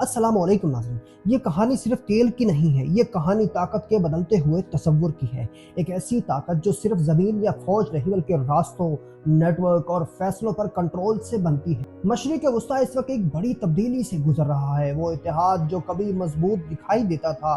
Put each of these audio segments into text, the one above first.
अस्सलाम वालेकुम नाज़रीन। ये कहानी सिर्फ तेल की नहीं है, ये कहानी ताकत के बदलते हुए तसव्वुर की है। एक ऐसी ताकत जो सिर्फ ज़मीन या फ़ौज नहीं बल्कि रास्तों, नेटवर्क और फैसलों पर कंट्रोल से बनती है। मशरिक़ वुस्ता इस वक्त एक बड़ी तब्दीली से गुजर रहा है। वो इत्तेहाद जो कभी मजबूत दिखाई देता था,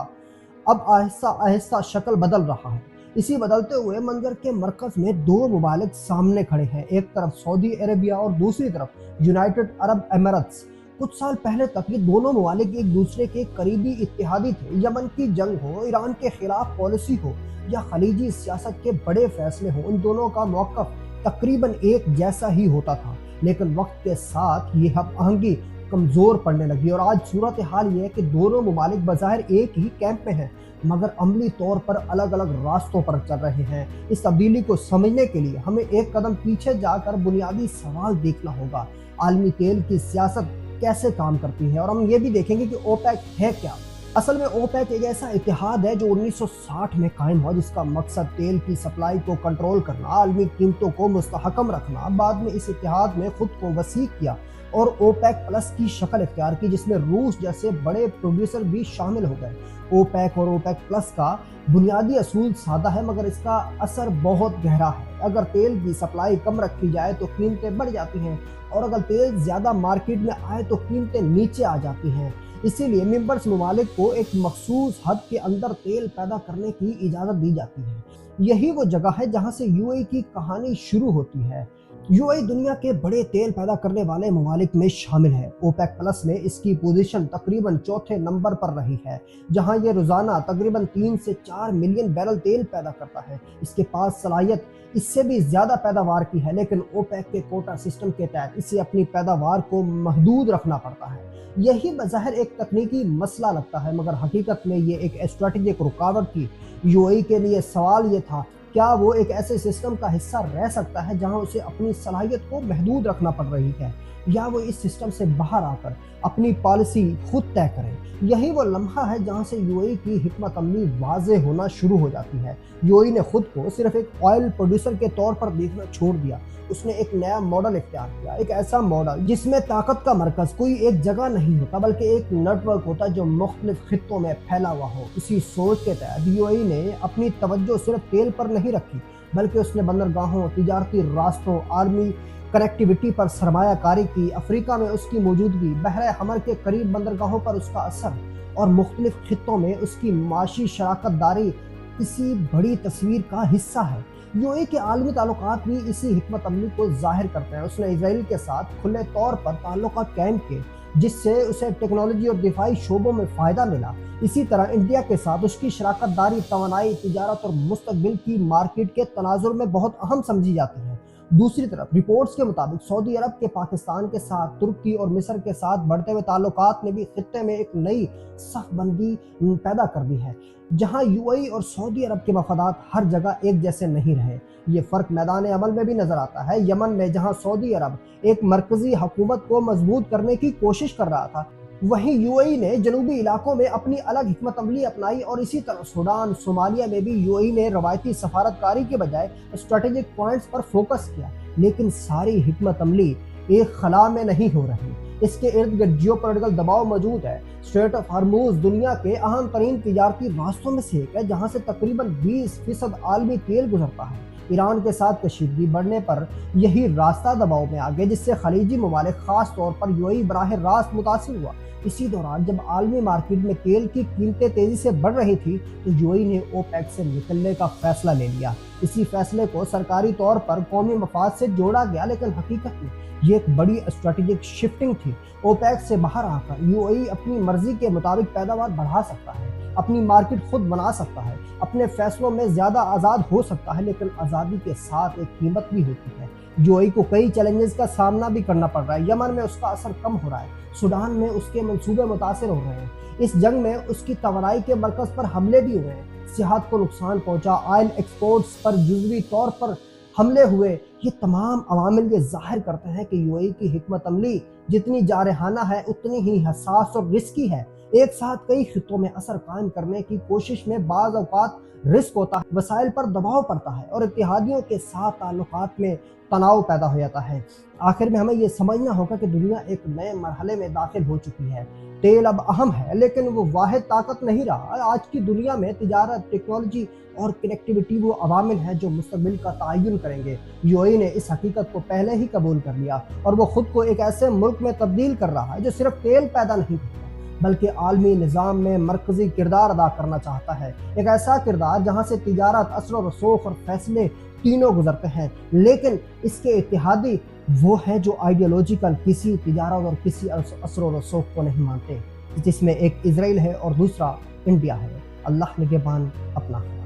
अब आहिस्ता आहिस्ता शक्ल बदल रहा है। इसी बदलते हुए मंजर के मरकज़ में दो मुमालिक सामने खड़े हैं, एक तरफ सऊदी अरेबिया और दूसरी तरफ यूनाइटेड अरब एमिरेट्स। कुछ साल पहले तक ये दोनों ममालिक एक दूसरे के करीबी इत्तेहादी थे। यमन की जंग हो, ईरान के खिलाफ पॉलिसी हो या खलीजी सियासत के बड़े फैसले हो, इन दोनों का मौक़िफ़ तकरीबन एक जैसा ही होता था। लेकिन वक्त के साथ ये हम आहंगी कमज़ोर पड़ने लगी और आज सूरत हाल ये है कि दोनों ममालिक बज़ाहिर एक ही कैंप में हैं, मगर अमली तौर पर अलग अलग रास्तों पर चल रहे हैं। इस तब्दीली को समझने के लिए हमें एक कदम पीछे जाकर बुनियादी सवाल देखना होगा। आलमी तेल की सियासत कैसे काम करती है, और हम ये भी देखेंगे कि ओपेक है क्या। असल में ओपेक एक ऐसा इत्तेहाद है जो 1960 में कायम हुआ, जिसका मकसद तेल की सप्लाई को कंट्रोल करना, आलमी कीमतों को मुस्तहकम रखना। बाद में इस इत्तेहाद ने खुद को वसी किया और ओपेक प्लस की शक्ल इख्तियार की, जिसमें रूस जैसे बड़े प्रोड्यूसर भी शामिल हो गए। ओपेक और ओपेक प्लस का बुनियादी असूल सादा है, मगर इसका असर बहुत गहरा है। अगर तेल की सप्लाई कम रखी जाए तो कीमतें बढ़ जाती हैं, और अगर तेल ज़्यादा मार्केट में आए तो कीमतें नीचे आ जाती हैं। इसीलिए मेंबर्स ममालिक को एक मखसूस हद के अंदर तेल पैदा करने की इजाज़त दी जाती है। यही वो जगह है जहाँ से यूएई की कहानी शुरू होती है। यूएई दुनिया के बड़े तेल पैदा करने वाले ममालिक में शामिल है। ओपेक प्लस में इसकी पोजीशन तकरीबन चौथे नंबर पर रही है, जहां ये रोजाना तकरीबन 3 से 4 मिलियन बैरल तेल पैदा करता है। इसके पास सलाहियत इससे भी ज्यादा पैदावार की है, लेकिन ओपेक के कोटा सिस्टम के तहत इसे अपनी पैदावार को महदूद रखना पड़ता है। यही बज़ाहिर एक तकनीकी मसला लगता है, मगर हकीकत में ये एक स्ट्रेटेजिक रुकावट थी। यूएई के लिए सवाल ये था, क्या वो एक ऐसे सिस्टम का हिस्सा रह सकता है जहां उसे अपनी सलाहियत को महदूद रखना पड़ रही है, या वो इस सिस्टम से बाहर आकर अपनी पॉलिसी खुद तय करे। यही वो लम्हा है जहां से यूएई की हिकमत अमली वाज़े होना शुरू हो जाती है। यूएई ने खुद को सिर्फ एक ऑयल प्रोड्यूसर के तौर पर देखना छोड़ दिया। उसने एक नया मॉडल इख्तियार किया, एक ऐसा मॉडल जिसमें ताकत का मरकज कोई एक जगह नहीं होता, बल्कि एक नेटवर्क होता जो मुख्तलिफ खित्तों में फैला हुआ हो। इसी सोच के तहत यूएई ने अपनी तवज्जो सिर्फ तेल पर नहीं रखी, बल्कि उसने बंदरगाहों, तिजारती रास्तों, आर्मी कनेक्टिविटी पर सरमायाकारी की। अफ्रीका में उसकी मौजूदगी, बहरे हमर के करीब बंदरगाहों पर उसका असर, और मुख्तलिफ खित्तों में उसकी माशी शराकत दारी इसी बड़ी तस्वीर का हिस्सा है। यूएई के आलमी ताल्लुकात भी इसी हिकमत अमली को जाहिर करते हैं। उसने इजराइल के साथ खुले तौर पर ताल्लुकात कायम किए, जिससे उसे टेक्नोलॉजी और दिफाई शोबों में फ़ायदा मिला। इसी तरह इंडिया के साथ उसकी शराकत दारी तवानाई, तिजारत और मुस्तकबिल की मार्केट के तनाजुर में बहुत अहम समझी जाती है। दूसरी तरफ रिपोर्ट्स के मुताबिक सऊदी अरब के पाकिस्तान के साथ, तुर्की और मिस्र के साथ बढ़ते हुए ताल्लुकात ने भी खित्ते में एक नई सफ़बंदी पैदा कर दी है, जहां यूएई और सऊदी अरब के मफादात हर जगह एक जैसे नहीं रहे। ये फ़र्क मैदान अमल में भी नजर आता है। यमन में जहां सऊदी अरब एक मरकजी हुकूमत को मजबूत करने की कोशिश कर रहा था, वहीं यूएई ने जनूबी इलाकों में अपनी अलग हिकमत अमली अपनाई। और इसी तरह सूडान, सोमालिया में भी यूएई ने रवायती सफारतकारी के बजाय स्ट्रेटेजिक पॉइंट्स पर फोकस किया। लेकिन सारी हिकमत अमली एक खला में नहीं हो रही, इसके इर्द गिर्द जियोपॉलिटिकल दबाव मौजूद है। स्ट्रेट ऑफ हॉर्मुज़ दुनिया के अहम तरीन तिजारती रास्तों में से एक है, जहाँ से तकरीबन 20% आलमी तेल गुजरता है। ईरान के साथ कशीदगी बढ़ने पर यही रास्ता दबाव में आ गया, जिससे खलीजी ममालिक खास तौर पर यूएई बराह रास्त मुतासिर हुआ। इसी दौरान जब आलमी मार्केट में तेल की कीमतें तेजी से बढ़ रही थी, तो यूएई ने ओपेक से निकलने का फैसला ले लिया। इसी फैसले को सरकारी तौर पर कौमी मफाद से जोड़ा गया, लेकिन हकीकत में ये एक बड़ी स्ट्रेटेजिक शिफ्टिंग थी। ओपेक से बाहर आकर यूएई अपनी मर्जी के मुताबिक पैदावार बढ़ा सकता है, अपनी मार्केट खुद बना सकता है, अपने फैसलों में ज्यादा आज़ाद हो सकता है। लेकिन आज़ादी के साथ एक कीमत भी होती है। यूएई को कई चैलेंजेस का सामना भी करना पड़ रहा है। यमन में उसका असर कम हो रहा है, सूडान में उसके मंसूबे मुतासिर हो रहे हैं, इस जंग में उसकी तवानाई के मरकज पर हमले भी हुए हैं, सेहत को नुकसान पहुंचा, ऑयल एक्सपोर्ट्स पर जुज़वी तौर पर हमले हुए। ये तमाम अवामिल ये जाहिर करते हैं कि यूएई की हिकमत अमली जितनी जारहाना है, उतनी ही हसास और रिस्की है। ایک ساتھ کئی خطوں میں اثر قائم کرنے کی کوشش میں بعض اوقات رسک ہوتا ہے، وسائل پر دباؤ پڑتا ہے اور اتحادیوں کے ساتھ تعلقات میں تناؤ پیدا ہو جاتا ہے۔ آخر میں ہمیں یہ سمجھنا ہوگا کہ دنیا ایک نئے مرحلے میں داخل ہو چکی ہے۔ تیل اب اہم ہے لیکن وہ واحد طاقت نہیں رہا۔ آج کی دنیا میں تجارت، ٹیکنالوجی اور کنیکٹیوٹی وہ عوامل ہیں جو مستقبل کا تعین کریں گے۔ یو اے ای نے اس حقیقت کو پہلے ہی قبول کر لیا اور وہ خود کو ایک ایسے ملک میں تبدیل کر رہا ہے جو صرف تیل پیدا نہیں کرتا بلکہ عالمی نظام میں مرکزی کردار ادا کرنا چاہتا ہے۔ ایک ایسا کردار جہاں سے تجارت، اثر و رسوخ اور فیصلے تینوں گزرتے ہیں، لیکن اس کے اتحادی وہ ہیں جو آئیڈیالوجیکل کسی تجارت اور کسی اثر و رسوخ کو نہیں مانتے، جس میں ایک اسرائیل ہے اور دوسرا انڈیا ہے۔ اللہ نگہبان، اپنا خیال۔